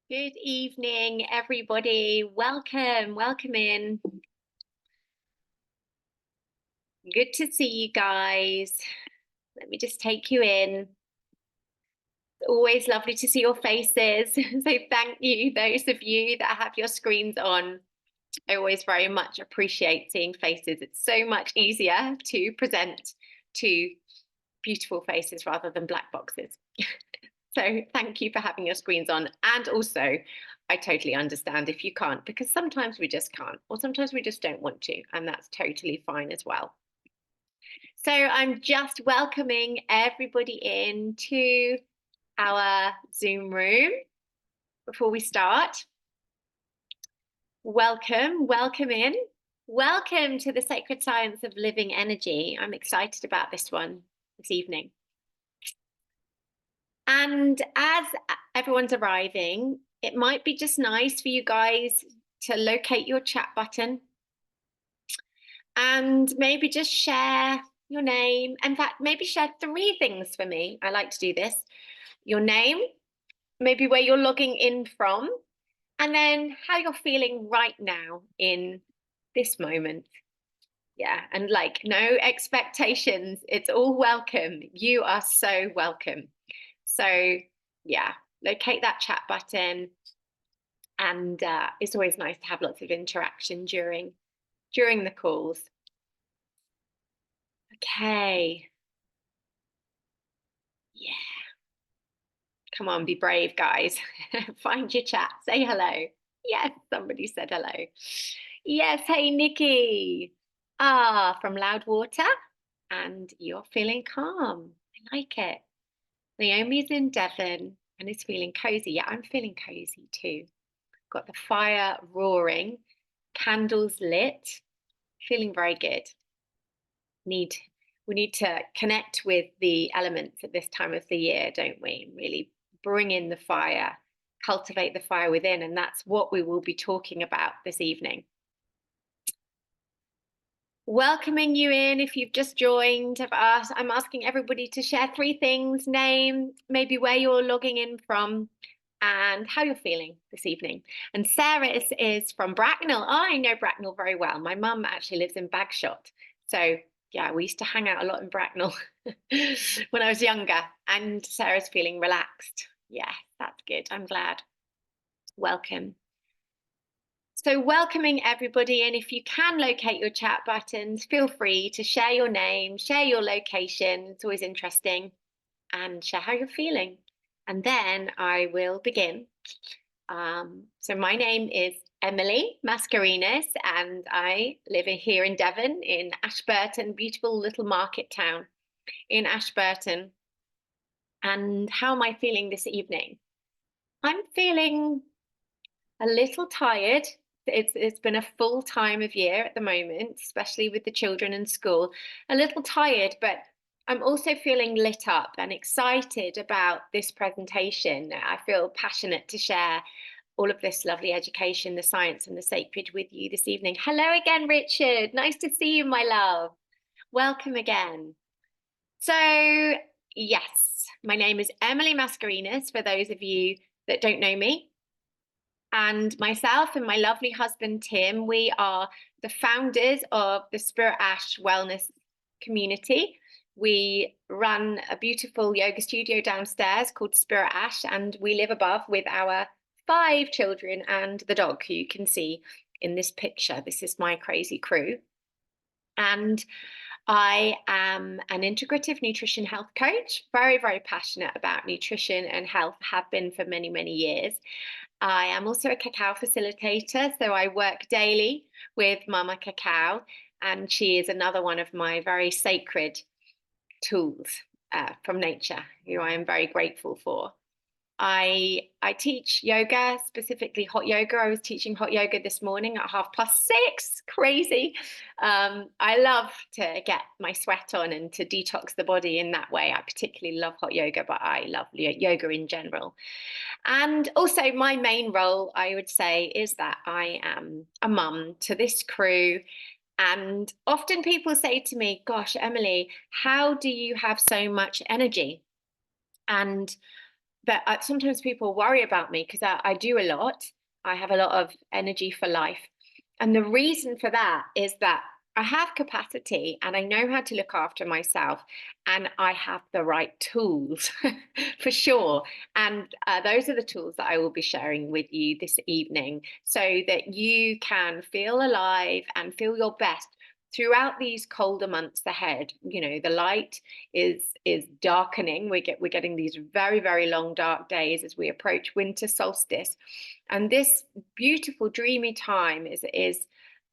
Good evening, everybody. Welcome in. Good to see you guys. Let me just take you in. Always lovely to see your faces. So thank you, those of you that have your screens on. I always very much appreciate seeing faces. It's so much easier to present to beautiful faces rather than black boxes. So thank you for having your screens on. And also, I totally understand if you can't, because sometimes we just can't, or sometimes we just don't want to, and that's totally fine as well. So I'm just welcoming everybody into our Zoom room before we start. Welcome in. Welcome to the Sacred Science of Living Energy. I'm excited about this one this evening. And as everyone's arriving, it might be just nice for you guys to locate your chat button and maybe just share your name. In fact, maybe share 3 things for me. I like to do this. Your name, maybe where you're logging in from, and then how you're feeling right now in this moment. Yeah, and like no expectations. It's all welcome. You are so welcome. So yeah, locate that chat button, and it's always nice to have lots of interaction during the calls. Okay. Yeah. Come on, be brave, guys. Find your chat. Say hello. Yes, somebody said hello. Yes, hey, Nikki. From Loudwater. And you're feeling calm. I like it. Naomi's in Devon and is feeling cozy. Yeah, I'm feeling cozy too. Got the fire roaring, candles lit, feeling very good. We need to connect with the elements at this time of the year, don't we? Really bring in the fire, cultivate the fire within, and that's what we will be talking about this evening. Welcoming you in if you've just joined. I'm asking everybody to share 3 things: name, maybe where you're logging in from, and how you're feeling this evening. And Sarah is from Bracknell. I know Bracknell very well. My mum actually lives in Bagshot. So yeah, we used to hang out a lot in Bracknell when I was younger. And Sarah's feeling relaxed. Yeah, that's good. I'm glad. Welcome. So welcoming everybody, and if you can locate your chat buttons, feel free to share your name, share your location. It's always interesting, and share how you're feeling. And then I will begin. So my name is Emily Mascarenas, and I live here in Devon, in Ashburton, beautiful little market town in Ashburton. And how am I feeling this evening? I'm feeling a little tired. It's been a full time of year at the moment, especially with the children in school. A little tired, but I'm also feeling lit up and excited about this presentation. I feel passionate to share all of this lovely education, the science and the sacred with you this evening. Hello again, Richard. Nice to see you, my love. Welcome again. So, yes, my name is Emily Mascarenas, for those of you that don't know me. And myself and my lovely husband, Tim, we are the founders of the Spirit Ash Wellness Community. We run a beautiful yoga studio downstairs called Spirit Ash, and we live above with our 5 children and the dog, who you can see in this picture. This is my crazy crew. And I am an integrative nutrition health coach, very, very passionate about nutrition and health, have been for many, many years. I am also a cacao facilitator, so I work daily with Mama Cacao, and she is another one of my very sacred tools from nature, who I am very grateful for. I teach yoga, specifically hot yoga. I was teaching hot yoga this morning at 6:30. Crazy. I love to get my sweat on and to detox the body in that way. I particularly love hot yoga, but I love yoga in general. And also my main role, I would say, is that I am a mum to this crew. And often people say to me, gosh, Emily, how do you have so much energy? And but sometimes people worry about me because I do a lot. I have a lot of energy for life. And the reason for that is that I have capacity and I know how to look after myself and I have the right tools for sure. And those are the tools that I will be sharing with you this evening so that you can feel alive and feel your best throughout these colder months ahead. You know, the light is darkening. We're getting these very, very long dark days as we approach winter solstice. And this beautiful dreamy time is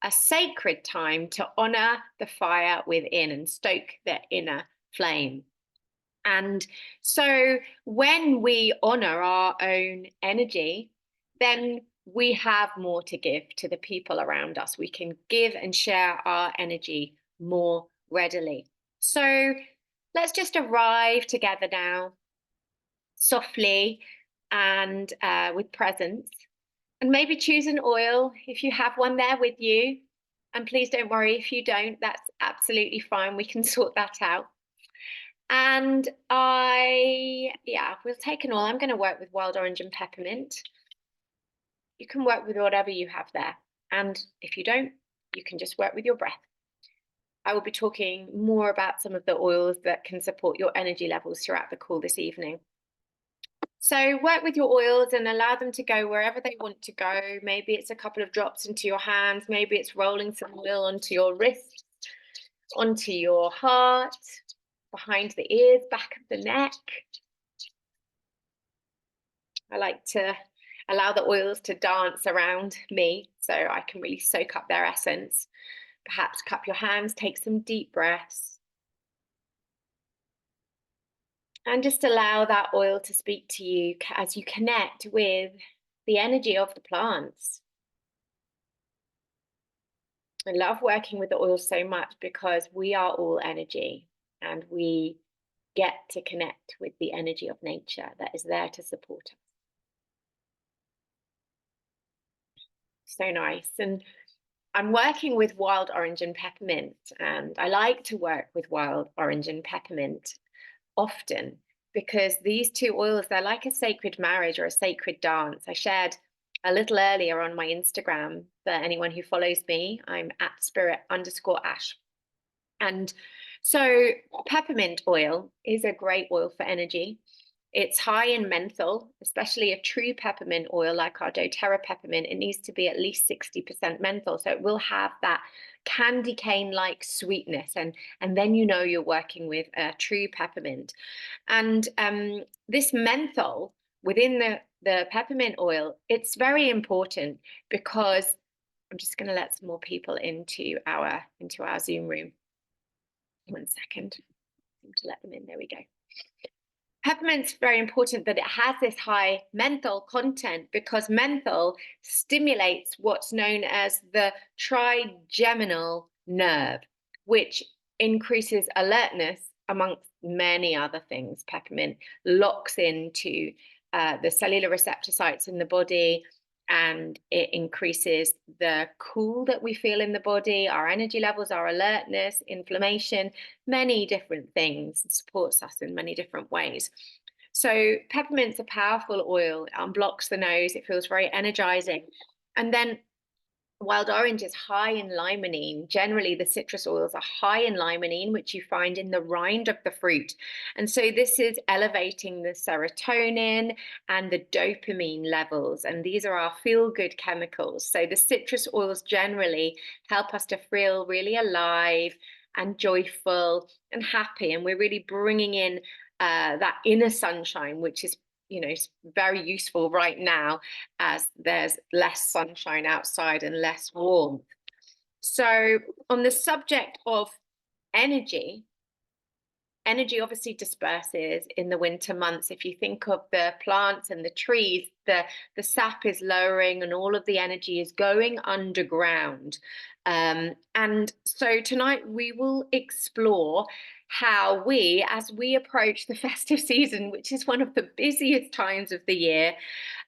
a sacred time to honor the fire within and stoke the inner flame. And so when we honor our own energy, then we have more to give to the people around us. We can give and share our energy more readily. So let's just arrive together now, softly and with presence. And maybe choose an oil if you have one there with you. And please don't worry if you don't, that's absolutely fine. We can sort that out. And we'll take an oil. I'm going to work with wild orange and peppermint. You can work with whatever you have there. And if you don't, you can just work with your breath. I will be talking more about some of the oils that can support your energy levels throughout the call this evening. So work with your oils and allow them to go wherever they want to go. Maybe it's a couple of drops into your hands. Maybe it's rolling some oil onto your wrist, onto your heart, behind the ears, back of the neck. I like to allow the oils to dance around me so I can really soak up their essence. Perhaps cup your hands, take some deep breaths. And just allow that oil to speak to you as you connect with the energy of the plants. I love working with the oil so much because we are all energy and we get to connect with the energy of nature that is there to support us. So nice. And I'm working with wild orange and peppermint, and I like to work with wild orange and peppermint often because these two oils, they're like a sacred marriage or a sacred dance. I shared a little earlier on my Instagram for anyone who follows me. I'm at spirit_ash. And so peppermint oil is a great oil for energy. It's high in menthol, especially a true peppermint oil like our doTERRA peppermint. It needs to be at least 60% menthol. So it will have that candy cane-like sweetness. And then you know you're working with a true peppermint. And this menthol within the peppermint oil, it's very important because I'm just going to let some more people into our Zoom room. 1 second. I need to let them in. There we go. Peppermint's very important that it has this high menthol content because menthol stimulates what's known as the trigeminal nerve, which increases alertness amongst many other things. Peppermint locks into the cellular receptor sites in the body, and it increases the cool that we feel in the body, our energy levels, our alertness, inflammation, many different things. It supports us in many different ways. So peppermint's a powerful oil. It unblocks the nose. It feels very energizing. And then wild orange is high in limonene. Generally, the citrus oils are high in limonene, which you find in the rind of the fruit. And so this is elevating the serotonin and the dopamine levels. And these are our feel-good chemicals. So the citrus oils generally help us to feel really alive and joyful and happy. And we're really bringing in that inner sunshine, which is very useful right now as there's less sunshine outside and less warmth. So on the subject of energy obviously disperses in the winter months. If you think of the plants and the trees, the sap is lowering and all of the energy is going underground. And so tonight we will explore how we, as we approach the festive season, which is one of the busiest times of the year,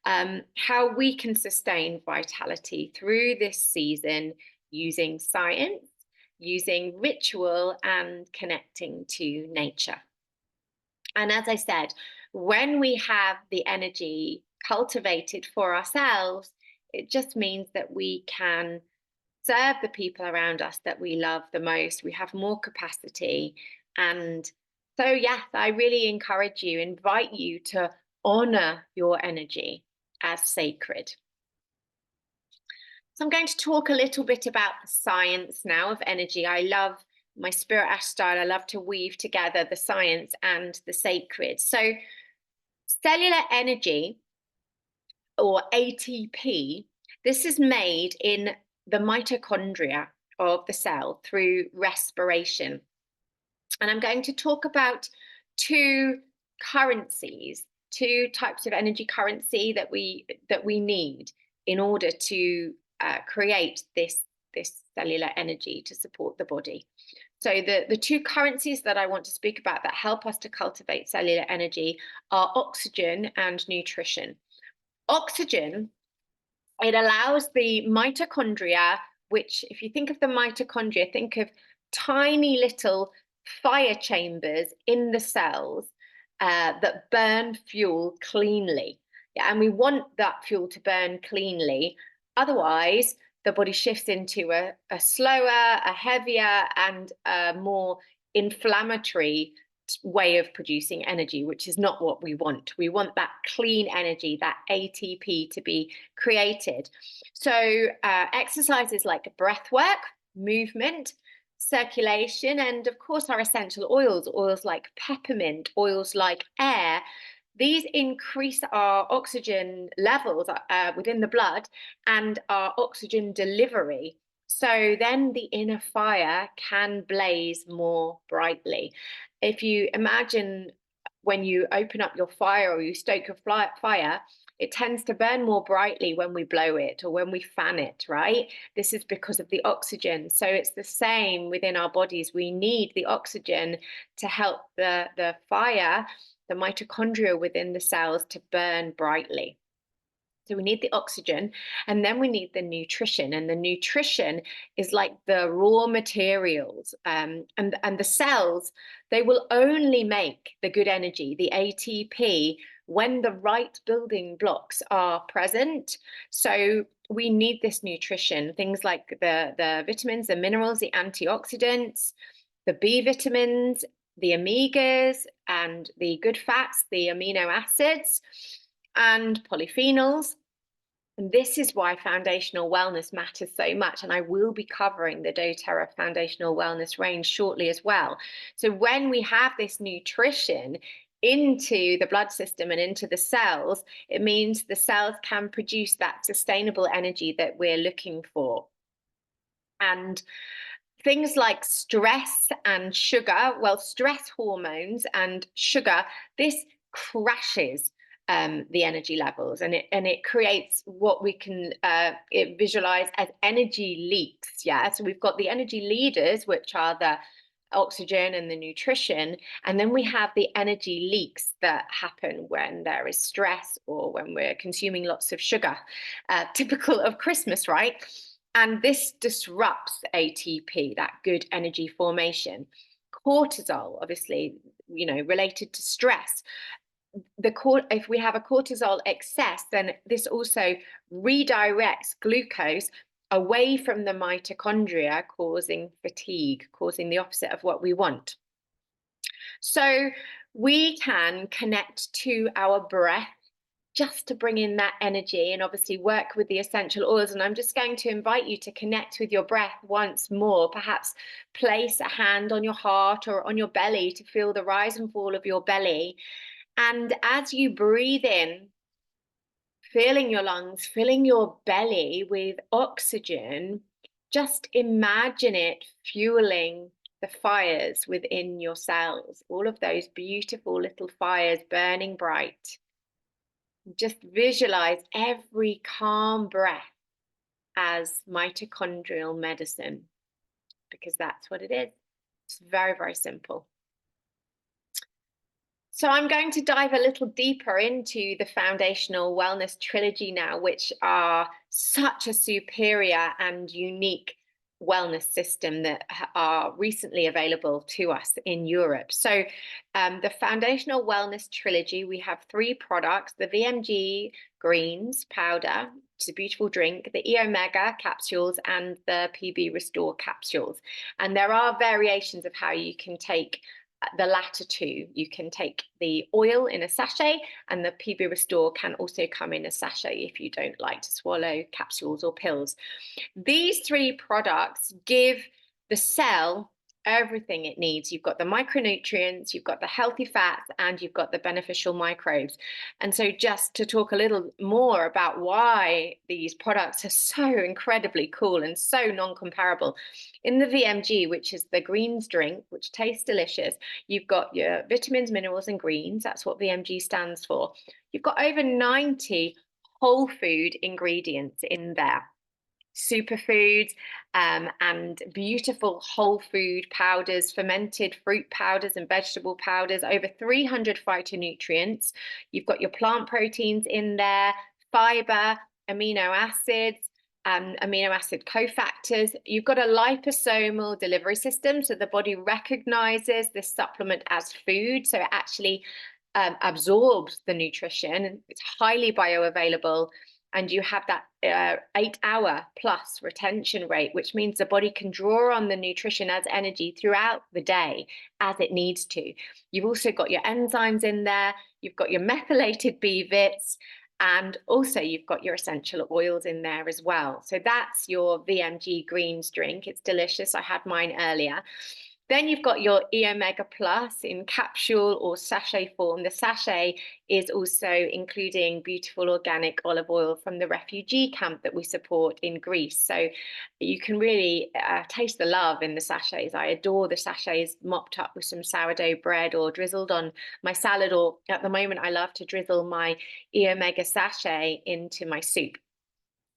how we can sustain vitality through this season using science, using ritual, and connecting to nature. And as I said, when we have the energy cultivated for ourselves, it just means that we can serve the people around us that we love the most. We have more capacity. And so, yes, I really encourage you, invite you to honor your energy as sacred. So I'm going to talk a little bit about the science now of energy. I love my Spirit Ash style. I love to weave together the science and the sacred. So cellular energy, or ATP, this is made in the mitochondria of the cell through respiration. And I'm going to talk about two currencies, two types of energy currency that we need in order to create this cellular energy to support the body. So the two currencies that I want to speak about that help us to cultivate cellular energy are oxygen and nutrition. Oxygen, it allows the mitochondria, which, if you think of the mitochondria, think of tiny little fire chambers in the cells that burn fuel cleanly. Yeah, and we want that fuel to burn cleanly. Otherwise, the body shifts into a slower, a heavier, and a more inflammatory way of producing energy, which is not what we want. We want that clean energy, that ATP, to be created. So exercises like breath work, movement, circulation, and of course our essential oils like peppermint, oils like air, these increase our oxygen levels within the blood and our oxygen delivery. So then the inner fire can blaze more brightly. If you imagine when you open up your fire or you stoke a fire, it tends to burn more brightly when we blow it or when we fan it, right? This is because of the oxygen. So it's the same within our bodies. We need the oxygen to help the fire, the mitochondria within the cells, to burn brightly. So we need the oxygen, and then we need the nutrition. And the nutrition is like the raw materials. And the cells, they will only make the good energy, the ATP, when the right building blocks are present. So we need this nutrition, things like the vitamins, the minerals, the antioxidants, the B vitamins, the omegas, and the good fats, the amino acids, and polyphenols. And this is why foundational wellness matters so much. And I will be covering the doTERRA foundational wellness range shortly as well. So when we have this nutrition into the blood system and into the cells, it means the cells can produce that sustainable energy that we're looking for. And things like stress and sugar, well, stress hormones and sugar, this crashes the energy levels, and it creates what we can visualize as energy leaks. Yeah, so we've got the energy leaders, which are the oxygen and the nutrition, and then we have the energy leaks that happen when there is stress or when we're consuming lots of sugar, typical of Christmas, right? And this disrupts ATP, that good energy formation. Cortisol, obviously, related to stress. If we have a cortisol excess, then this also redirects glucose away from the mitochondria, causing fatigue, causing the opposite of what we want. So we can connect to our breath just to bring in that energy, and obviously work with the essential oils. And I'm just going to invite you to connect with your breath once more. Perhaps place a hand on your heart or on your belly to feel the rise and fall of your belly. And as you breathe in, filling your lungs, filling your belly with oxygen, just imagine it fueling the fires within your cells, all of those beautiful little fires burning bright. Just visualize every calm breath as mitochondrial medicine, because that's what it is. It's very, very simple. So I'm going to dive a little deeper into the foundational wellness trilogy now, which are such a superior and unique wellness system that are recently available to us in Europe. So the foundational wellness trilogy, we have 3 products: the VMG greens powder, which is a beautiful drink, the E Omega capsules, and the PB Restore capsules. And there are variations of how you can take the latter 2. You can take the oil in a sachet, and the PB Restore can also come in a sachet if you don't like to swallow capsules or pills. These 3 products give the cell everything it needs. You've got the micronutrients, you've got the healthy fats, and you've got the beneficial microbes. And so just to talk a little more about why these products are so incredibly cool and so non-comparable. In the VMG, which is the greens drink, which tastes delicious, you've got your vitamins, minerals, and greens. That's what VMG stands for. You've got over 90 whole food ingredients in there. Superfoods and beautiful whole food powders, fermented fruit powders and vegetable powders, over 300 phytonutrients. You've got your plant proteins in there, fiber, amino acids, amino acid cofactors. You've got a liposomal delivery system, so the body recognizes this supplement as food, so it actually absorbs the nutrition. It's highly bioavailable, and you have that 8-hour plus retention rate, which means the body can draw on the nutrition as energy throughout the day as it needs to. You've also got your enzymes in there, you've got your methylated B-vits, and also you've got your essential oils in there as well. So that's your VMG greens drink. It's delicious. I had mine earlier. Then you've got your E Omega Plus in capsule or sachet form. The sachet is also including beautiful organic olive oil from the refugee camp that we support in Greece. So you can really taste the love in the sachets. I adore the sachets mopped up with some sourdough bread or drizzled on my salad, or at the moment I love to drizzle my E Omega sachet into my soup.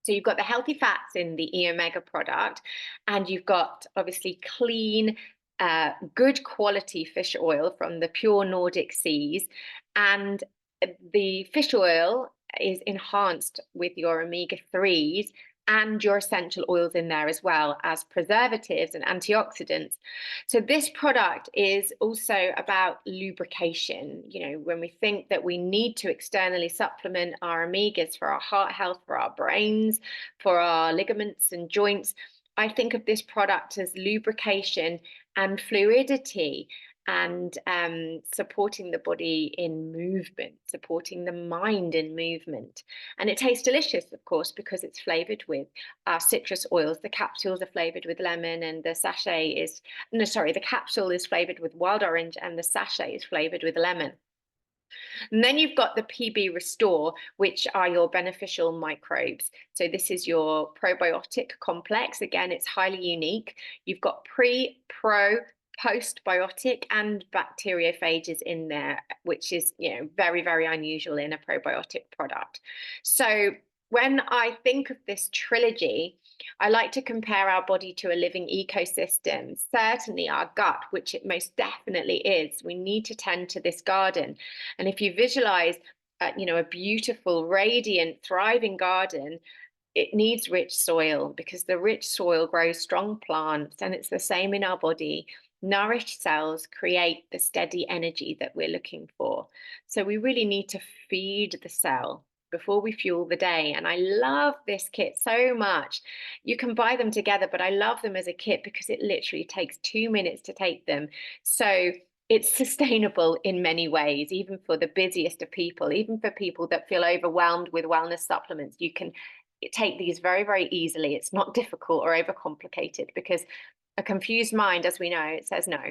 So you've got the healthy fats in the E Omega product, and you've got obviously clean, good quality fish oil from the pure Nordic seas. And the fish oil is enhanced with your omega-3s and your essential oils in there, as well as preservatives and antioxidants. So this product is also about lubrication. You know, when we think that we need to externally supplement our omegas for our heart health, for our brains, for our ligaments and joints, I think of this product as lubrication and fluidity, and supporting the body in movement, supporting the mind in movement. And it tastes delicious, of course, because it's flavored with citrus oils. The capsules are flavored with lemon, and the sachet is, no, sorry, the capsule is flavored with wild orange, and the sachet is flavored with lemon. And then you've got the PB Restore, which are your beneficial microbes. So this is your probiotic complex. Again, it's highly unique. You've got pre, pro, postbiotic and bacteriophages in there, which is, you know, very, very unusual in a probiotic product. So when I think of this trilogy, I like to compare our body to a living ecosystem. Certainly our gut, which it most definitely is. We need to tend to this garden. And if you visualize, you know, a beautiful, radiant, thriving garden, it needs rich soil, because the rich soil grows strong plants, and it's the same in our body. Nourished cells create the steady energy that we're looking for. So we really need to feed the cell before we fuel the day. And I love this kit so much. You can buy them together, but I love them as a kit because it literally takes 2 minutes to take them. So it's sustainable in many ways, even for the busiest of people, even for people that feel overwhelmed with wellness supplements. You can take these very, very easily. It's not difficult or overcomplicated, because a confused mind, as we know, it says no.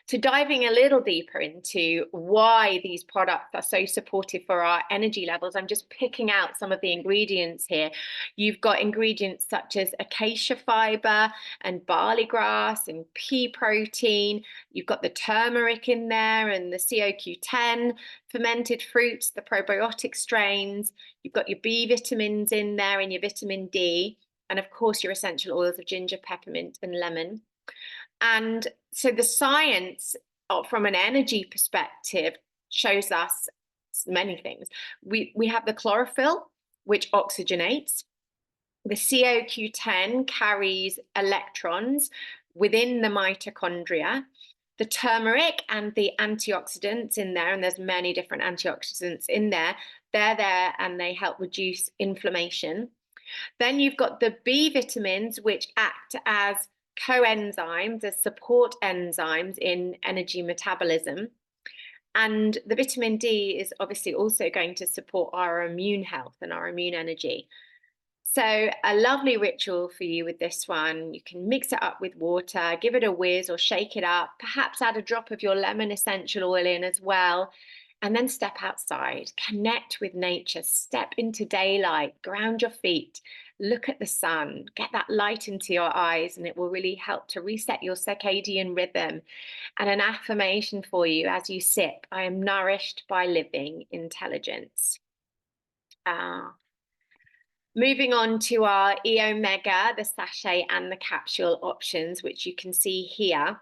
So diving a little deeper into why these products are so supportive for our energy levels, I'm just picking out some of the ingredients here. You've got ingredients such as acacia fiber and barley grass and pea protein. You've got the turmeric in there and the CoQ10, fermented fruits, the probiotic strains. You've got your B vitamins in there and your vitamin D. And of course, your essential oils of ginger, peppermint, and lemon. And so the science from an energy perspective shows us many things. We have the chlorophyll, which oxygenates. The CoQ10 carries electrons within the mitochondria. The turmeric and the antioxidants in there, and there's many different antioxidants in there, they're there and they help reduce inflammation. Then you've got the B vitamins, which act as coenzymes, as support enzymes in energy metabolism. And the vitamin D is obviously also going to support our immune health and our immune energy. So a lovely ritual for you with this one. You can mix it up with water, give it a whiz or shake it up, perhaps add a drop of your lemon essential oil in as well, and then step outside, connect with nature, step into daylight, ground your feet, look at the sun, get that light into your eyes, and it will really help to reset your circadian rhythm. And an affirmation for you as you sip: I am nourished by living intelligence. Moving on to our E Omega, the sachet and the capsule options, which you can see here.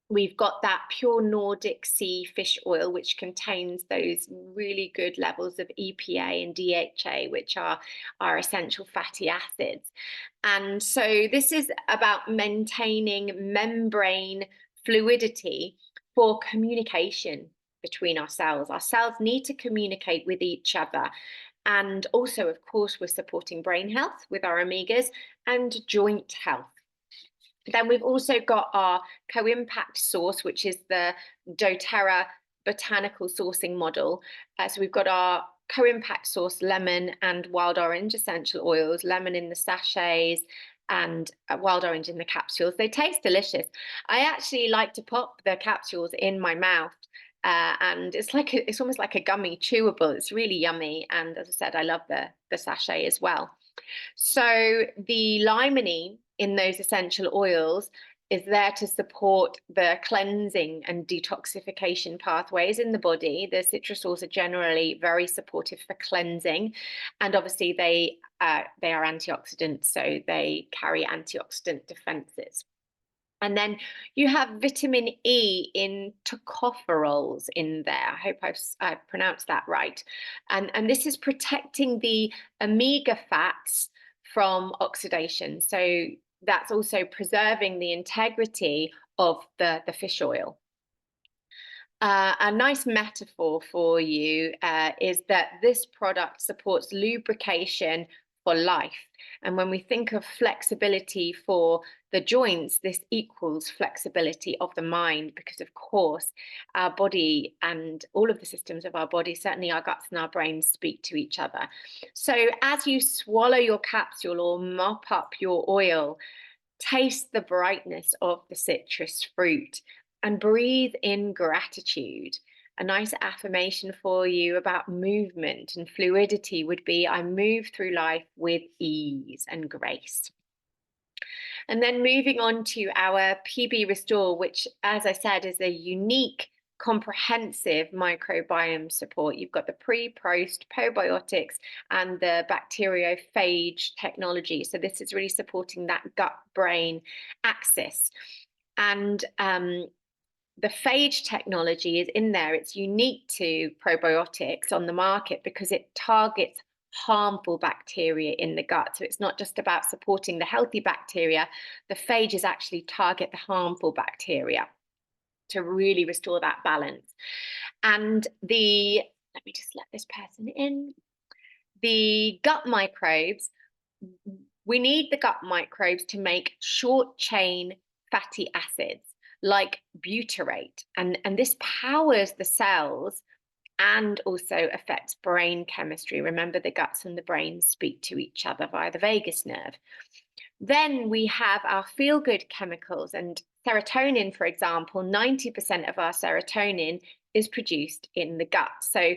We've got that pure Nordic sea fish oil, which contains those really good levels of EPA and DHA, which are our essential fatty acids. And so this is about maintaining membrane fluidity for communication between our cells. Our cells need to communicate with each other. And also, of course, we're supporting brain health with our omegas and joint health. Then we've also got our co-impact source, which is the doTERRA botanical sourcing model. So we've got our co-impact source, lemon and wild orange essential oils, lemon in the sachets and wild orange in the capsules. They taste delicious. I actually like to pop the capsules in my mouth. And it's almost like a gummy chewable. It's really yummy. And as I said, I love the sachet as well. So the limonene in those essential oils is there to support the cleansing and detoxification pathways in the body. The citrus oils are generally very supportive for cleansing, and obviously they are antioxidants, so they carry antioxidant defenses. And then you have vitamin E in tocopherols in there. I hope I've pronounced that right. And this is protecting the omega fats from oxidation. So that's also preserving the integrity of the fish oil. A nice metaphor for you is that this product supports lubrication for life. And when we think of flexibility for the joints, this equals flexibility of the mind, because of course, our body and all of the systems of our body, certainly our guts and our brains, speak to each other. So as you swallow your capsule or mop up your oil, taste the brightness of the citrus fruit and breathe in gratitude. A nice affirmation for you about movement and fluidity would be: I move through life with ease and grace. And then moving on to our PB Restore, which, as I said, is a unique, comprehensive microbiome support. You've got the pre, post, probiotics, and the bacteriophage technology. So this is really supporting that gut-brain axis. And the phage technology is in there. It's unique to probiotics on the market because it targets harmful bacteria in the gut. So it's not just about supporting the healthy bacteria. The phages actually target the harmful bacteria to really restore that balance. And let me just let this person in. The gut microbes, we need the gut microbes to make short chain fatty acids like butyrate, and this powers the cells and also affects brain chemistry. Remember, the guts and the brain speak to each other via the vagus nerve. Then we have our feel-good chemicals, and serotonin, for example, 90% of our serotonin is produced in the gut. So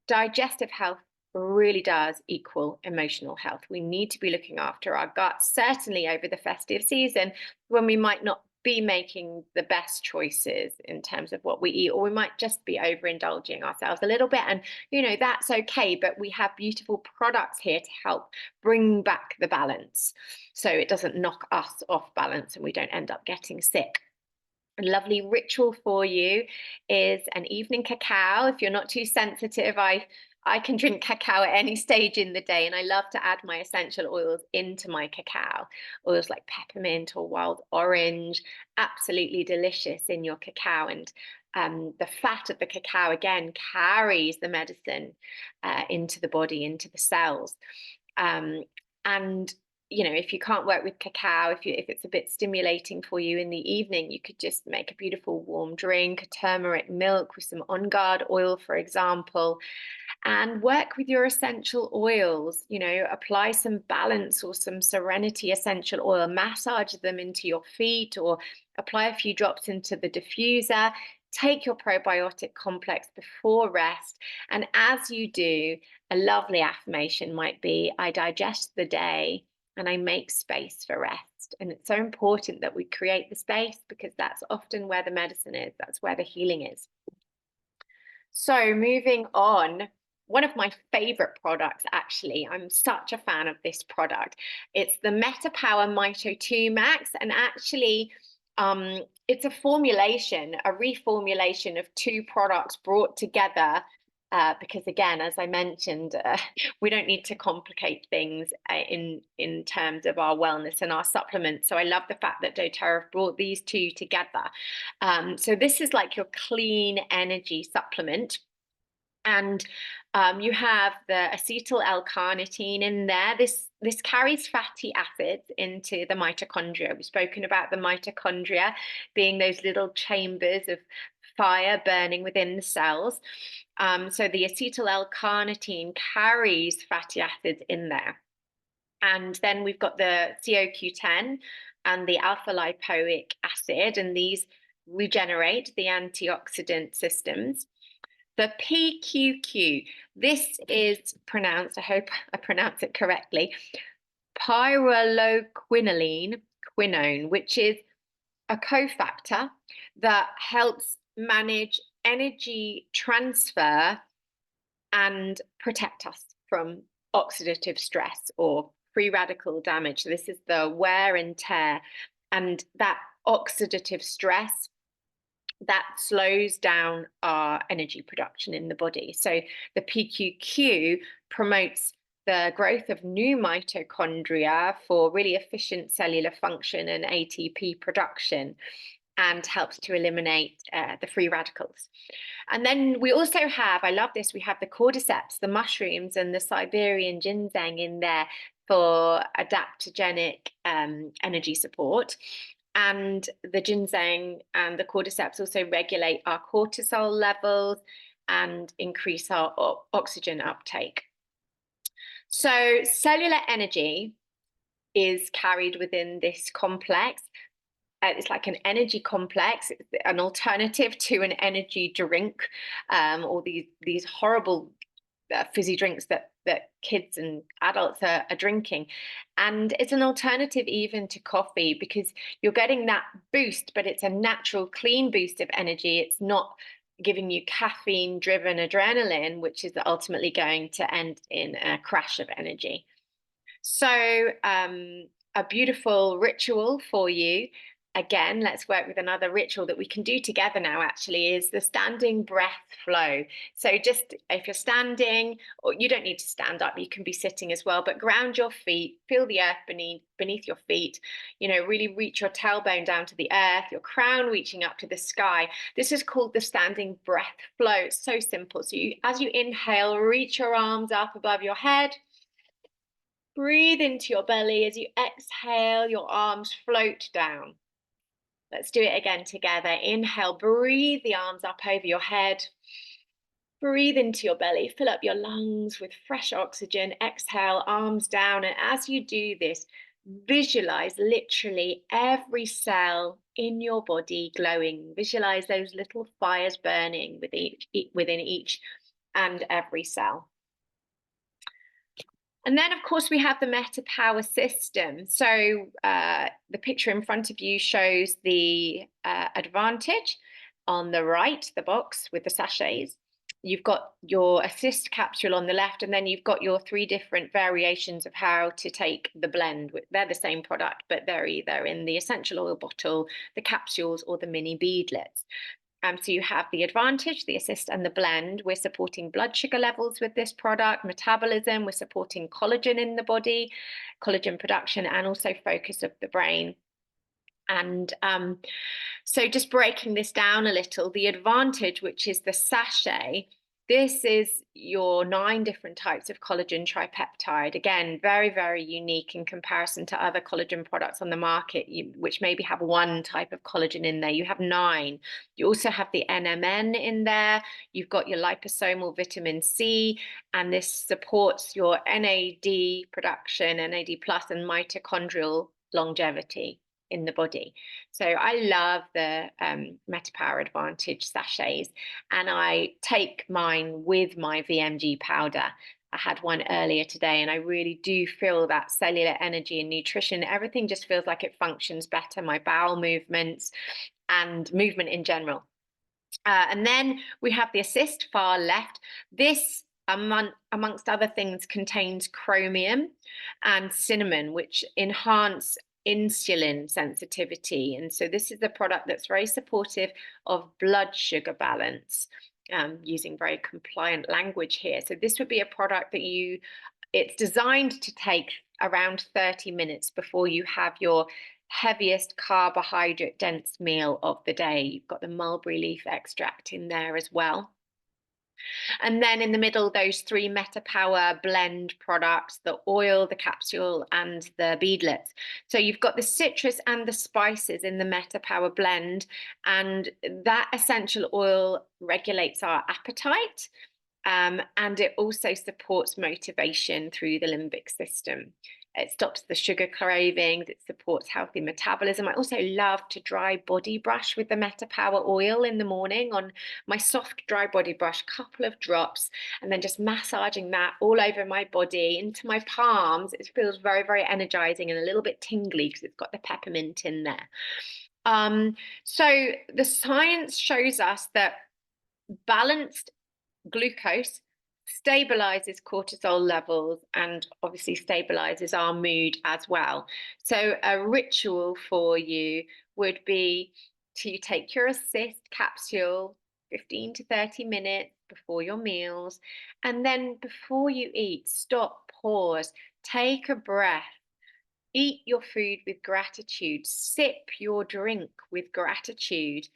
digestive health really does equal emotional health. We need to be looking after our guts, certainly over the festive season when we might not be making the best choices in terms of what we eat, or we might just be overindulging ourselves a little bit. And, that's okay, but we have beautiful products here to help bring back the balance so it doesn't knock us off balance and we don't end up getting sick. A lovely ritual for you is an evening cacao. If you're not too sensitive, I I can drink cacao at any stage in the day, and I love to add my essential oils into my cacao. Oils like peppermint or wild orange, absolutely delicious in your cacao. And the fat of the cacao, again, carries the medicine into the body, into the cells. And if you can't work with cacao, if it's a bit stimulating for you in the evening, you could just make a beautiful warm drink, a turmeric milk with some on guard oil, for example, and work with your essential oils. Apply some balance or some serenity essential oil, massage them into your feet, or apply a few drops into the diffuser. Take your probiotic complex before rest. And as you do, a lovely affirmation might be, I digest the day and I make space for rest. And it's so important that we create the space, because that's often where the medicine is, that's where the healing is. So moving on, one of my favorite products, actually, I'm such a fan of this product. It's the Meta Power Mito 2 Max, and actually it's a reformulation of two products brought together, because again, as I mentioned, we don't need to complicate things in terms of our wellness and our supplements. So I love the fact that doTERRA have brought these two together. So this is like your clean energy supplement. And you have the acetyl L-carnitine in there. This carries fatty acids into the mitochondria. We've spoken about the mitochondria being those little chambers of fire burning within the cells. So the acetyl L-carnitine carries fatty acids in there. And then we've got the CoQ10 and the alpha lipoic acid, and these regenerate the antioxidant systems. The PQQ, this is pronounced, I hope I pronounce it correctly, pyrroloquinoline quinone, which is a cofactor that helps manage energy transfer and protect us from oxidative stress or free radical damage. So this is the wear and tear, and that oxidative stress that slows down our energy production in the body. So the PQQ promotes the growth of new mitochondria for really efficient cellular function and ATP production, and helps to eliminate the free radicals. And then we also have, I love this, we have the cordyceps, the mushrooms, and the Siberian ginseng in there for adaptogenic energy support. And the ginseng and the cordyceps also regulate our cortisol levels and increase our oxygen uptake. So cellular energy is carried within this complex. It's like an energy complex, an alternative to an energy drink, or these horrible fizzy drinks that kids and adults are drinking. And it's an alternative even to coffee, because you're getting that boost, but it's a natural, clean boost of energy. It's not giving you caffeine-driven adrenaline, which is ultimately going to end in a crash of energy. So a beautiful ritual for you. Again, let's work with another ritual that we can do together now, actually, is the standing breath flow. So just if you're standing, or you don't need to stand up, you can be sitting as well, but ground your feet, feel the earth beneath your feet, really reach your tailbone down to the earth, your crown reaching up to the sky. This is called the standing breath flow. It's so simple. So as you inhale, reach your arms up above your head. Breathe into your belly. As you exhale, your arms float down. Let's do it again together. Inhale, breathe the arms up over your head. Breathe into your belly, fill up your lungs with fresh oxygen. Exhale, arms down. And as you do this, visualize literally every cell in your body glowing. Visualize those little fires burning within each and every cell. And then, of course, we have the Meta Power system. So the picture in front of you shows the Advantage. On the right, the box with the sachets. You've got your Assist capsule on the left, and then you've got your 3 different variations of how to take the blend. They're the same product, but they're either in the essential oil bottle, the capsules, or the mini beadlets. So you have the Advantage, the Assist, and the Blend. We're supporting blood sugar levels with this product, metabolism. We're supporting collagen in the body, collagen production, and also focus of the brain. And so just breaking this down a little, the Advantage, which is the sachet, this is your 9 different types of collagen tripeptide. Again, very, very unique in comparison to other collagen products on the market, which maybe have 1 type of collagen in there. You have 9. You also have the NMN in there. You've got your liposomal vitamin C, and this supports your NAD production, NAD plus, and mitochondrial longevity in the body. So I love the MetaPower Advantage sachets, and I take mine with my VMG powder. I had one earlier today, and I really do feel that cellular energy and nutrition. Everything just feels like it functions better, my bowel movements and movement in general. And then we have the Assist far left. This, amongst other things, contains chromium and cinnamon, which enhance insulin sensitivity. And so this is a product that's very supportive of blood sugar balance, using very compliant language here. So this would be a product that it's designed to take around 30 minutes before you have your heaviest carbohydrate dense meal of the day. You've got the mulberry leaf extract in there as well. And then in the middle, those 3 MetaPower blend products, the oil, the capsule, and the beadlets. So you've got the citrus and the spices in the MetaPower blend, and that essential oil regulates our appetite. And it also supports motivation through the limbic system. It stops the sugar cravings, it supports healthy metabolism. I also love to dry body brush with the MetaPower oil in the morning on my soft dry body brush, couple of drops, and then just massaging that all over my body, into my palms. It feels very, very energizing and a little bit tingly because it's got the peppermint in there. So the science shows us that balanced glucose stabilizes cortisol levels and obviously stabilizes our mood as well. So a ritual for you would be to take your Assist capsule 15 to 30 minutes before your meals, and then before you eat, stop, pause, take a breath. Eat your food with gratitude, sip your drink with gratitude.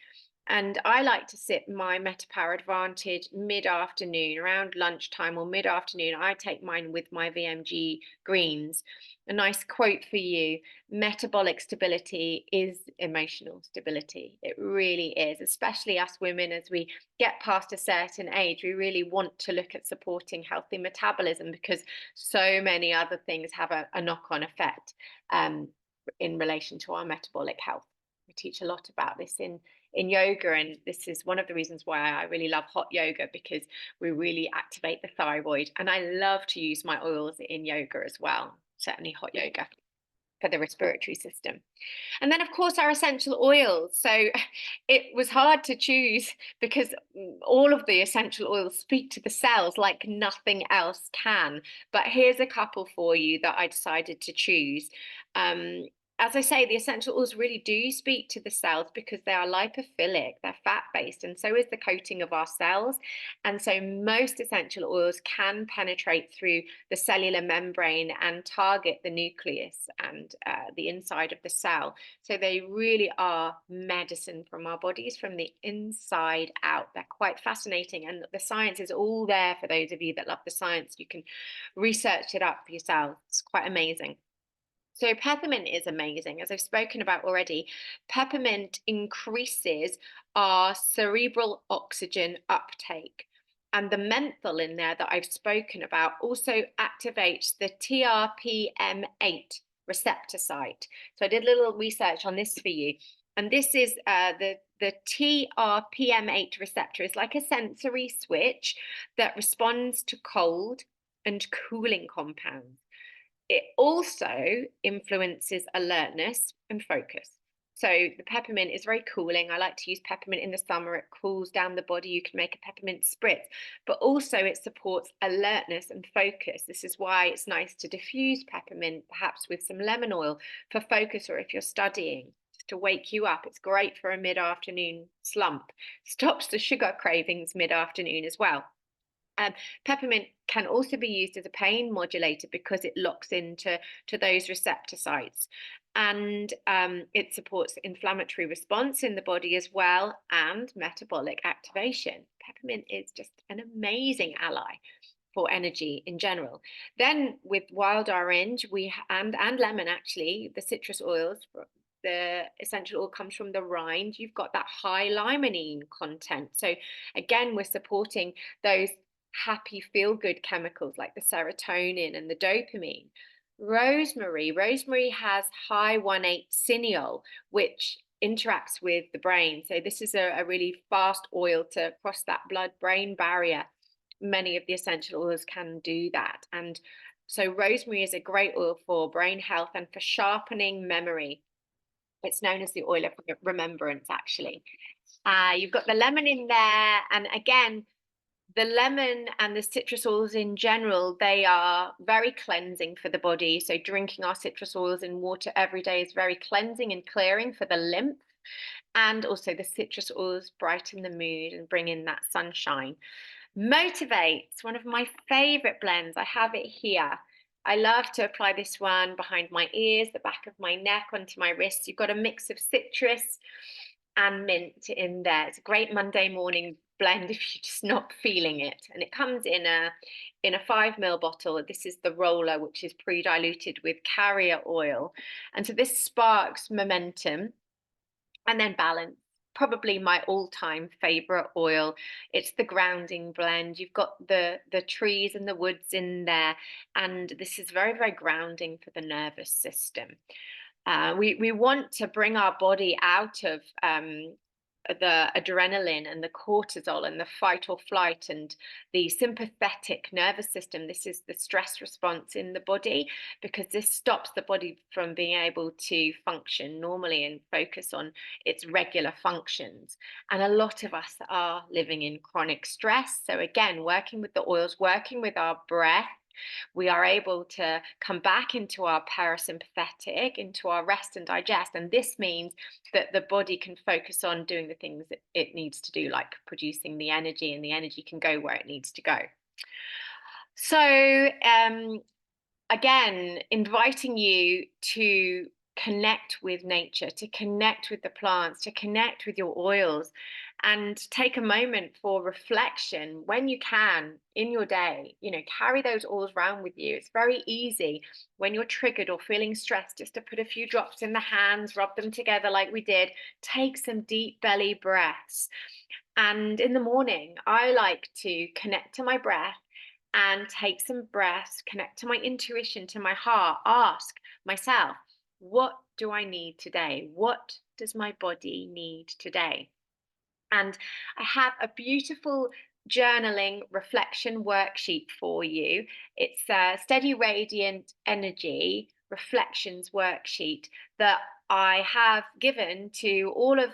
And I like to sip my MetaPower Advantage mid-afternoon, around lunchtime or mid-afternoon. I take mine with my VMG greens. A nice quote for you: metabolic stability is emotional stability. It really is, especially us women. As we get past a certain age, we really want to look at supporting healthy metabolism, because so many other things have a knock-on effect in relation to our metabolic health. We teach a lot about this in yoga, and this is one of the reasons why I really love hot yoga, because we really activate the thyroid. And I love to use my oils in yoga as well, certainly hot yoga for the respiratory system. And then, of course, our essential oils. So it was hard to choose, because all of the essential oils speak to the cells like nothing else can. But here's a couple for you that I decided to choose. As I say, the essential oils really do speak to the cells because they are lipophilic, they're fat-based, and so is the coating of our cells. And so most essential oils can penetrate through the cellular membrane and target the nucleus and the inside of the cell. So they really are medicine from our bodies, from the inside out. They're quite fascinating, and the science is all there for those of you that love the science. You can research it up for yourself. It's quite amazing. So peppermint is amazing. As I've spoken about already, peppermint increases our cerebral oxygen uptake. And the menthol in there that I've spoken about also activates the TRPM8 receptor site. So I did a little research on this for you. And this is the TRPM8 receptor is like a sensory switch that responds to cold and cooling compounds. It also influences alertness and focus. So the peppermint is very cooling. I like to use peppermint in the summer. It cools down the body. You can make a peppermint spritz, but also it supports alertness and focus. This is why it's nice to diffuse peppermint, perhaps with some lemon oil, for focus, or if you're studying, to wake you up. It's great for a mid-afternoon slump. Stops the sugar cravings mid-afternoon as well. Peppermint can also be used as a pain modulator because it locks into those receptor sites, and it supports inflammatory response in the body as well, and metabolic activation. Peppermint is just an amazing ally for energy in general. Then with wild orange, and lemon, actually, the citrus oils, the essential oil comes from the rind. You've got that high limonene content. So again, we're supporting those happy feel good chemicals like the serotonin and the dopamine. Rosemary has high 1,8-cineol, which interacts with the brain. So this is a really fast oil to cross that blood-brain barrier. Many of the essential oils can do that. And so rosemary is a great oil for brain health and for sharpening memory. It's known as the oil of remembrance, actually. You've got the lemon in there. And again, the lemon and the citrus oils in general, they are very cleansing for the body. So drinking our citrus oils in water every day is very cleansing and clearing for the lymph. And also the citrus oils brighten the mood and bring in that sunshine. Motivates, one of my favorite blends. I have it here. I love to apply this one behind my ears, the back of my neck, onto my wrists. You've got a mix of citrus and mint in there. It's a great Monday morning blend if you're just not feeling it. And it comes in a 5 ml bottle. This is the roller, which is pre-diluted with carrier oil. And so this sparks momentum and then balance. Probably my all-time favorite oil. It's the grounding blend. You've got the trees and the woods in there, and this is very, very grounding for the nervous system. We want to bring our body out of the adrenaline and the cortisol and the fight or flight and the sympathetic nervous system. This is the stress response in the body, because this stops the body from being able to function normally and focus on its regular functions. And a lot of us are living in chronic stress. So again, working with the oils, working with our breath, we are able to come back into our parasympathetic, into our rest and digest. And this means that the body can focus on doing the things that it needs to do, like producing the energy, and the energy can go where it needs to go. So again, inviting you to connect with nature, to connect with the plants, to connect with your oils, and take a moment for reflection when you can in your day. Carry those oils around with you. It's very easy when you're triggered or feeling stressed just to put a few drops in the hands, rub them together like we did, take some deep belly breaths. And in the morning, I like to connect to my breath and take some breaths, connect to my intuition, to my heart, ask myself, what do I need today? What does my body need today? And I have a beautiful journaling reflection worksheet for you. It's a Steady Radiant Energy Reflections worksheet that I have given to all of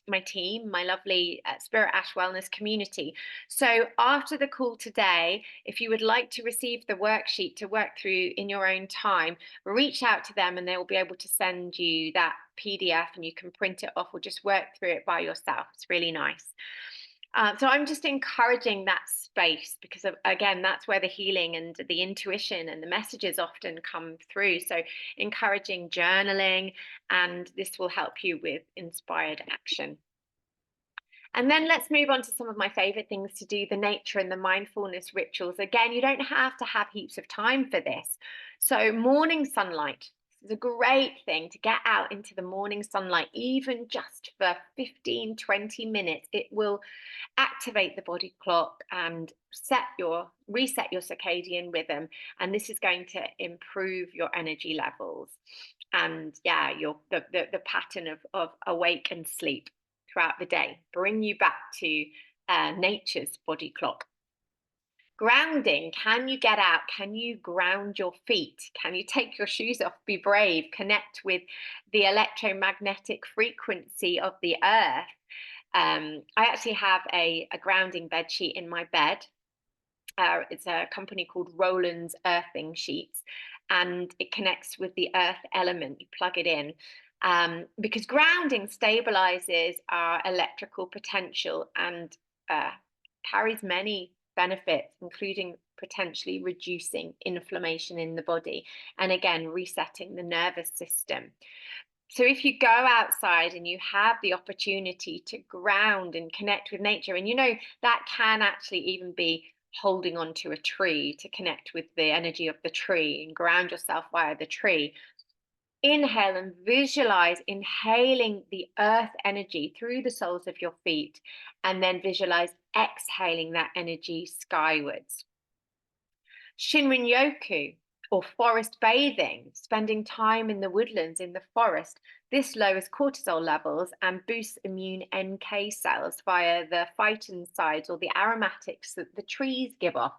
my team, my lovely Spirit Ash Wellness community. So after the call today, if you would like to receive the worksheet to work through in your own time, reach out to them and they will be able to send you that PDF and you can print it off or just work through it by yourself. It's really nice. So I'm just encouraging that space because, again, that's where the healing and the intuition and the messages often come through. So encouraging journaling, and this will help you with inspired action. And then let's move on to some of my favorite things to do, the nature and the mindfulness rituals. Again, you don't have to have heaps of time for this. So morning sunlight is a great thing to get out into the morning sunlight, even just for 15-20 minutes. It will activate the body clock and reset your circadian rhythm. And this is going to improve your energy levels and the pattern of awake and sleep throughout the day, bring you back to nature's body clock. Grounding, can you get out? Can you ground your feet? Can you take your shoes off? Be brave, connect with the electromagnetic frequency of the earth. I actually have a grounding bed sheet in my bed. It's a company called Roland's Earthing Sheets, and it connects with the earth element. You plug it in, because grounding stabilizes our electrical potential and uh, carries many benefits, including potentially reducing inflammation in the body and again resetting the nervous system. So if you go outside and you have the opportunity to ground and connect with nature, and that can actually even be holding onto a tree to connect with the energy of the tree and ground yourself via the tree. Inhale and visualize inhaling the earth energy through the soles of your feet, and then visualize exhaling that energy skywards. Shinrin-yoku, or forest bathing, spending time in the woodlands in the forest. This lowers cortisol levels and boosts immune NK cells via the phytoncides or the aromatics that the trees give off.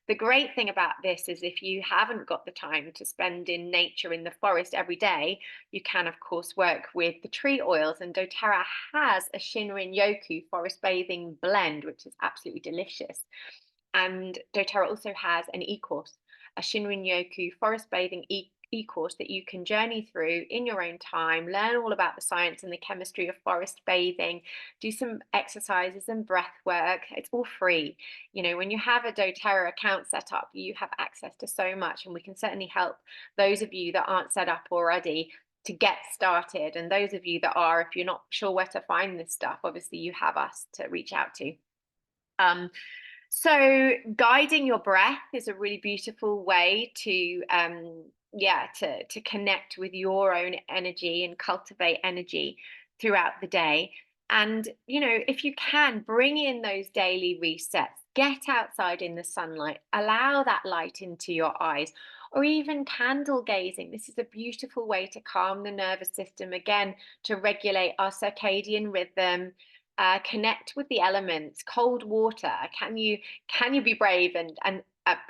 The great thing about this is if you haven't got the time to spend in nature in the forest every day, you can, of course, work with the tree oils. And doTERRA has a Shinrin-yoku forest bathing blend, which is absolutely delicious. And doTERRA also has an e-course, a Shinrin-yoku forest bathing e-course that you can journey through in your own time, learn all about the science and the chemistry of forest bathing, do some exercises and breath work. It's all free. When you have a doTERRA account set up, you have access to so much, and we can certainly help those of you that aren't set up already to get started. And those of you that are, if you're not sure where to find this stuff, obviously you have us to reach out to. So guiding your breath is a really beautiful way to connect with your own energy and cultivate energy throughout the day. And if you can, bring in those daily resets, get outside in the sunlight, allow that light into your eyes, or even candle gazing. This is a beautiful way to calm the nervous system, again, to regulate our circadian rhythm. Connect with the elements. Cold water. Can you be brave and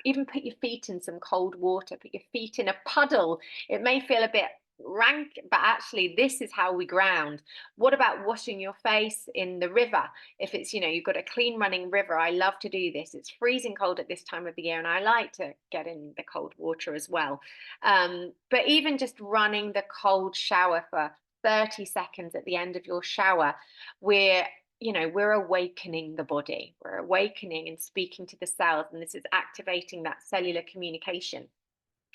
even put your feet in some cold water? Put your feet in a puddle. It may feel a bit rank, but actually this is how we ground. What about washing your face in the river? If it's you've got a clean running river, I love to do this. It's freezing cold at this time of the year, and I like to get in the cold water as well. But even just running the cold shower for 30 seconds at the end of your shower, we're awakening the body. We're awakening and speaking to the cells, and this is activating that cellular communication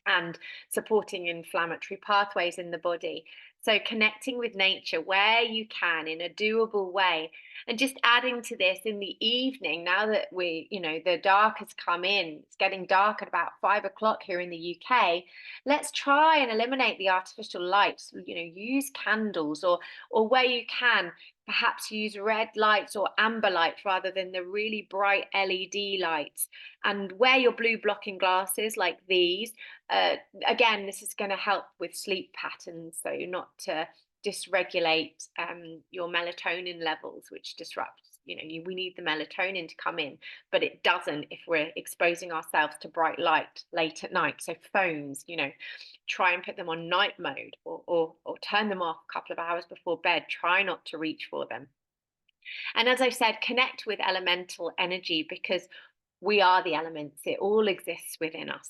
and supporting inflammatory pathways in the body. So connecting with nature where you can in a doable way, and just adding to this in the evening, now that the dark has come in, it's getting dark at about 5 o'clock here in the UK. Let's try and eliminate the artificial lights. Use candles, or where you can, perhaps use red lights or amber lights rather than the really bright LED lights. And wear your blue blocking glasses like these. Again, this is going to help with sleep patterns, so not to dysregulate your melatonin levels, which disrupts, we need the melatonin to come in, but it doesn't if we're exposing ourselves to bright light late at night. So phones, try and put them on night mode, or turn them off a couple of hours before bed. Try not to reach for them. And as I said, connect with elemental energy, because we are the elements. It all exists within us.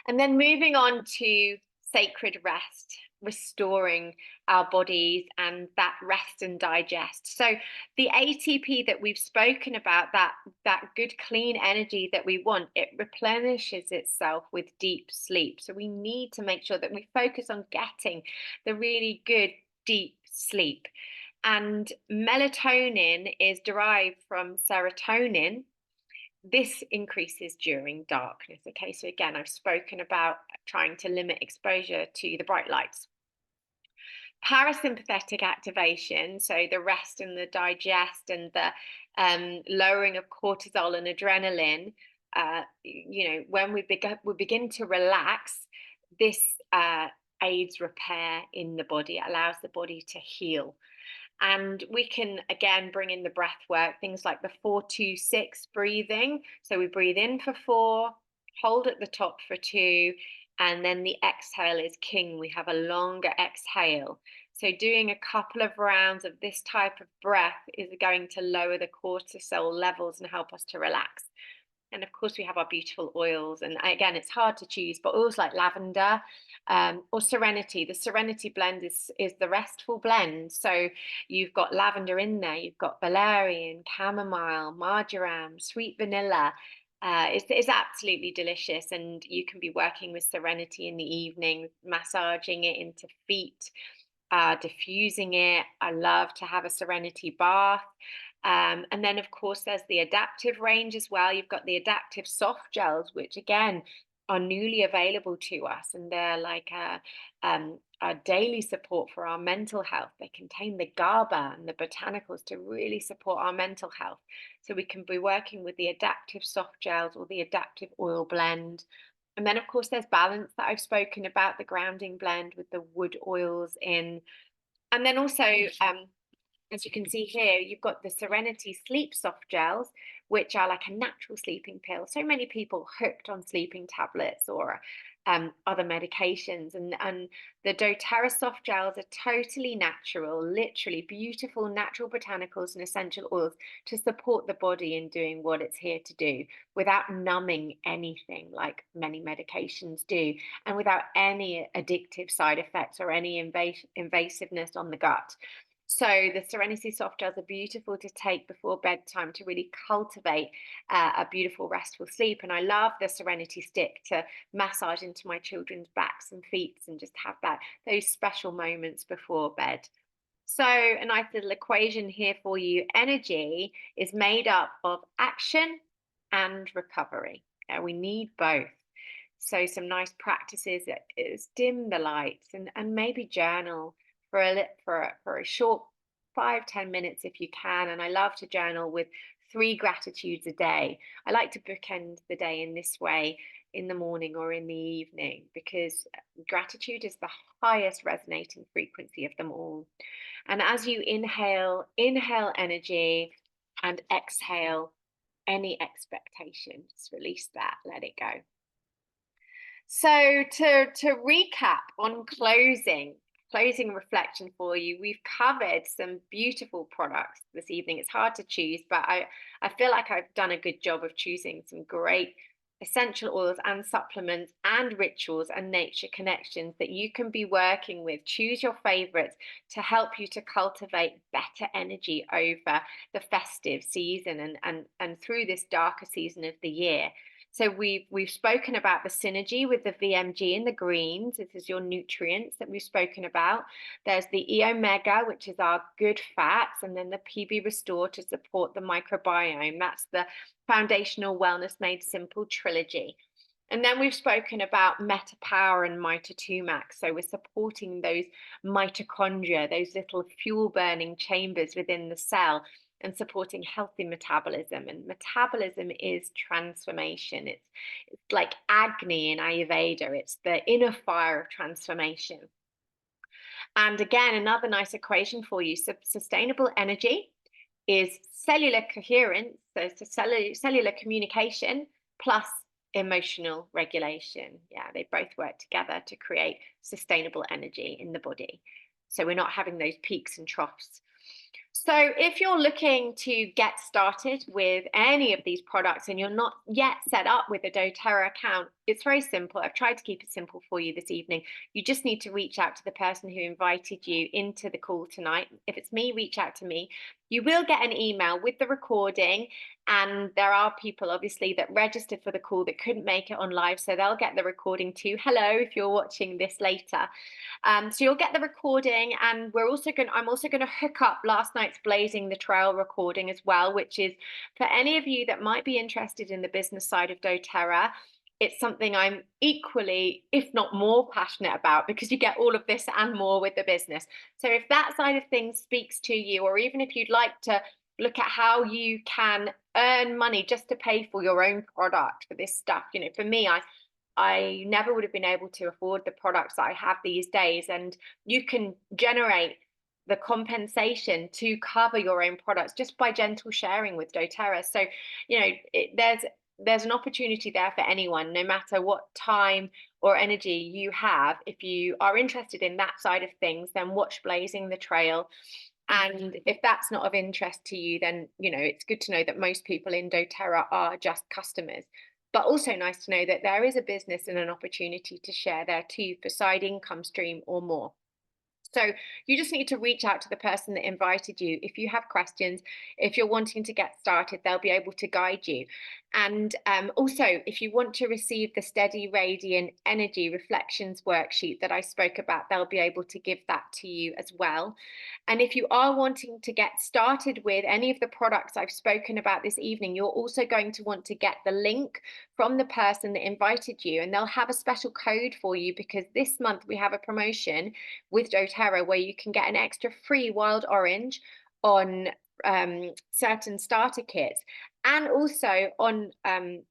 And then moving on to sacred rest, restoring our bodies and that rest and digest. So the ATP that we've spoken about, that good clean energy that we want, it replenishes itself with deep sleep. So we need to make sure that we focus on getting the really good deep sleep. And melatonin is derived from serotonin. This increases during darkness. Okay, so again, I've spoken about trying to limit exposure to the bright lights. Parasympathetic activation, so the rest and the digest and the lowering of cortisol and adrenaline. When we begin to relax, this aids repair in the body, allows the body to heal. And we can, again, bring in the breath work, things like the 4-2-6 breathing. So we breathe in for 4, hold at the top for 2, and then the exhale is king. We have a longer exhale. So doing a couple of rounds of this type of breath is going to lower the cortisol levels and help us to relax. And of course, we have our beautiful oils. And again, it's hard to choose, but oils like lavender or Serenity. The Serenity blend is the restful blend. So you've got lavender in there, you've got valerian, chamomile, marjoram, sweet vanilla. It's absolutely delicious. And you can be working with Serenity in the evening, massaging it into feet, diffusing it. I love to have a Serenity bath. And then, of course, there's the adaptive range as well. You've got the adaptive soft gels, which again are newly available to us, and they're like a daily support for our mental health. They contain the GABA and the botanicals to really support our mental health. So we can be working with the adaptive soft gels or the adaptive oil blend. And then, of course, there's balance that I've spoken about, the grounding blend with the wood oils in. And then also, as you can see here, you've got the Serenity Sleep Soft Gels, which are like a natural sleeping pill. So many people hooked on sleeping tablets or other medications. And the doTERRA soft gels are totally natural, literally beautiful natural botanicals and essential oils to support the body in doing what it's here to do without numbing anything like many medications do, and without any addictive side effects or any invasiveness on the gut. So the Serenity soft gels are beautiful to take before bedtime to really cultivate a beautiful restful sleep. And I love the Serenity stick to massage into my children's backs and feet and just have those special moments before bed. So a nice little equation here for you. Energy is made up of action and recovery. We need both. So some nice practices is dim the lights and maybe journal for a short 5-10 minutes if you can. And I love to journal with 3 gratitudes a day. I like to bookend the day in this way, in the morning or in the evening, because gratitude is the highest resonating frequency of them all. And as you inhale energy, and exhale any expectation. Just release that, let it go. So to recap on closing reflection for you, we've covered some beautiful products this evening. It's hard to choose, but I feel like I've done a good job of choosing some great essential oils and supplements and rituals and nature connections that you can be working with. Choose your favorites to help you to cultivate better energy over the festive season and through this darker season of the year. So we've spoken about the synergy with the VMG and the greens. This is your nutrients that we've spoken about. There's the E Omega, which is our good fats, and then the PB Restore to support the microbiome. That's the Foundational Wellness Made Simple trilogy. And then we've spoken about Meta Power and Mita 2 Max. So we're supporting those mitochondria, those little fuel burning chambers within the cell, and supporting healthy metabolism. And metabolism is transformation. It's like Agni in Ayurveda. It's the inner fire of transformation. And again, another nice equation for you. So sustainable energy is cellular coherence, so cellular communication plus emotional regulation. Yeah, they both work together to create sustainable energy in the body. So we're not having those peaks and troughs. So if you're looking to get started with any of these products and you're not yet set up with a doTERRA account, it's very simple. I've tried to keep it simple for you this evening. You just need to reach out to the person who invited you into the call tonight. If it's me, reach out to me. You will get an email with the recording, and there are people obviously that registered for the call that couldn't make it on live, so they'll get the recording too. Hello, if you're watching this later. So you'll get the recording, and I'm also going to hook up last night's Blazing the Trail recording as well, which is for any of you that might be interested in the business side of doTERRA. It's something I'm equally, if not more, passionate about, because you get all of this and more with the business. So if that side of things speaks to you, or even if you'd like to look at how you can earn money just to pay for your own product for this stuff, for me, I never would have been able to afford the products that I have these days. And you can generate the compensation to cover your own products just by gentle sharing with doTERRA. So, there's an opportunity there for anyone, no matter what time or energy you have. If you are interested in that side of things, then watch Blazing the Trail. And if that's not of interest to you, then, it's good to know that most people in doTERRA are just customers. But also nice to know that there is a business and an opportunity to share there too for side income stream or more. So you just need to reach out to the person that invited you. If you have questions, if you're wanting to get started, they'll be able to guide you. And also, if you want to receive the Steady Radiant Energy Reflections worksheet that I spoke about, they'll be able to give that to you as well. And if you are wanting to get started with any of the products I've spoken about this evening, you're also going to want to get the link from the person that invited you, and they'll have a special code for you because this month we have a promotion with doTERRA where you can get an extra free wild orange on certain starter kits. And also on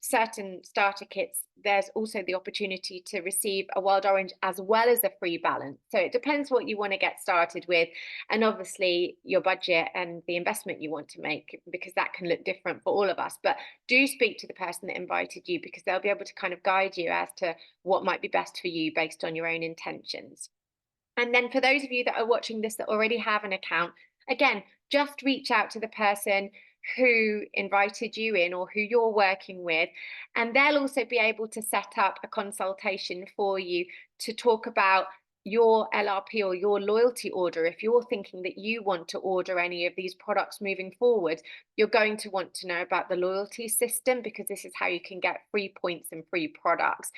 certain starter kits, there's also the opportunity to receive a wild orange as well as a free balance. So it depends what you want to get started with, and obviously your budget and the investment you want to make, because that can look different for all of us. But do speak to the person that invited you, because they'll be able to kind of guide you as to what might be best for you based on your own intentions. And then for those of you that are watching this that already have an account, again, just reach out to the person who invited you in or who you're working with, and they'll also be able to set up a consultation for you to talk about your LRP or your loyalty order. If you're thinking that you want to order any of these products moving forward, you're going to want to know about the loyalty system, because this is how you can get free points and free products.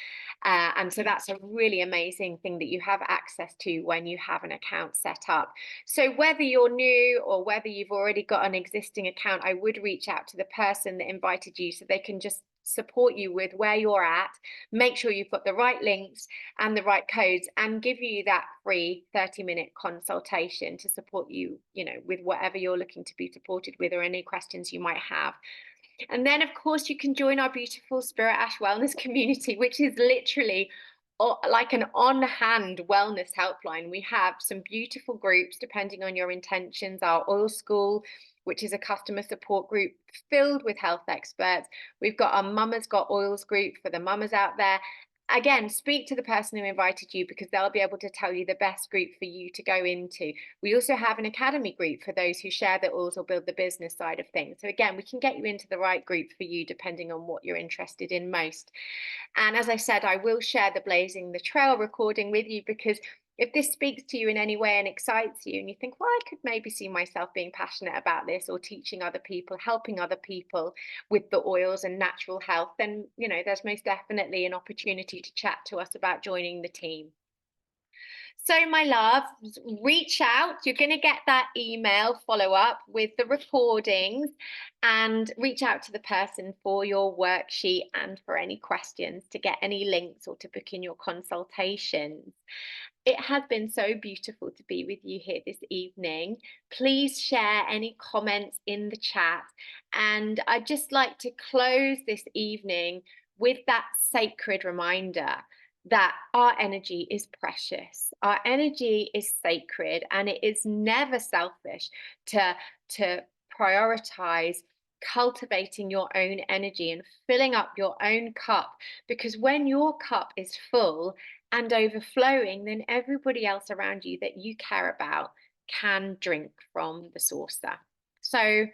And so that's a really amazing thing that you have access to when you have an account set up. So whether you're new or whether you've already got an existing account, I would reach out to the person that invited you so they can just support you with where you're at, make sure you've got the right links and the right codes, and give you that free 30-minute consultation to support you, with whatever you're looking to be supported with or any questions you might have. And then, of course, you can join our beautiful Spirit Ash Wellness community, which is literally like an on-hand wellness helpline. We have some beautiful groups depending on your intentions. Our Oil School, which is a customer support group filled with health experts. We've got our Mama's Got Oils group for the mamas out there. Again, speak to the person who invited you, because they'll be able to tell you the best group for you to go into. We also have an academy group for those who share the oils or build the business side of things. So again, we can get you into the right group for you depending on what you're interested in most. And as I said, I will share the Blazing the Trail recording with you, because if this speaks to you in any way and excites you, and you think, well, I could maybe see myself being passionate about this or teaching other people, helping other people with the oils and natural health, then, there's most definitely an opportunity to chat to us about joining the team. So, my love, reach out. You're going to get that email follow up with the recordings, and reach out to the person for your worksheet and for any questions, to get any links or to book in your consultations. It has been so beautiful to be with you here this evening. Please share any comments in the chat. And I'd just like to close this evening with that sacred reminder that our energy is precious, our energy is sacred, and it is never selfish to prioritize cultivating your own energy and filling up your own cup, because when your cup is full and overflowing, then everybody else around you that you care about can drink from the saucer. So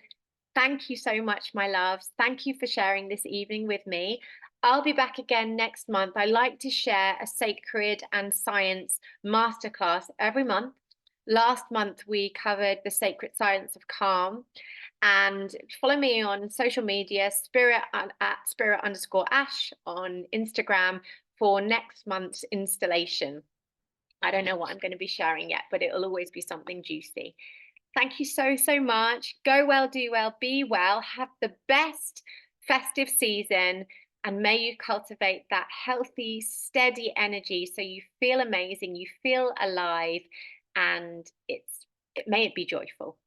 thank you so much, my loves. Thank you for sharing this evening with me. I'll be back again next month. I like to share a sacred and science masterclass every month. Last month, we covered the sacred science of calm. And follow me on social media, at spirit_ash on Instagram for next month's installation. I don't know what I'm going to be sharing yet, but it'll always be something juicy. Thank you so, so much. Go well, do well, be well. Have the best festive season, and may you cultivate that healthy, steady energy so you feel amazing, you feel alive, and may it be joyful.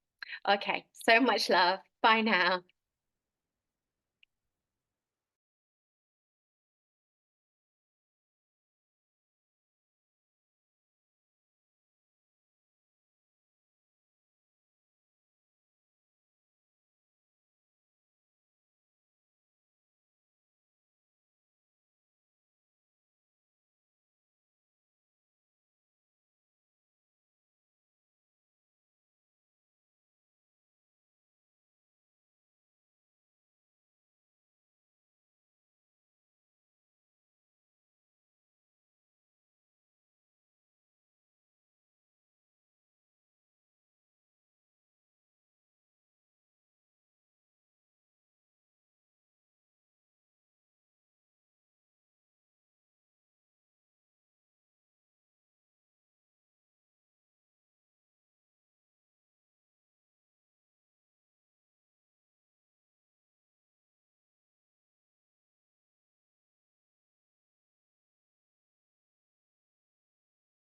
Okay, so much love. Bye now.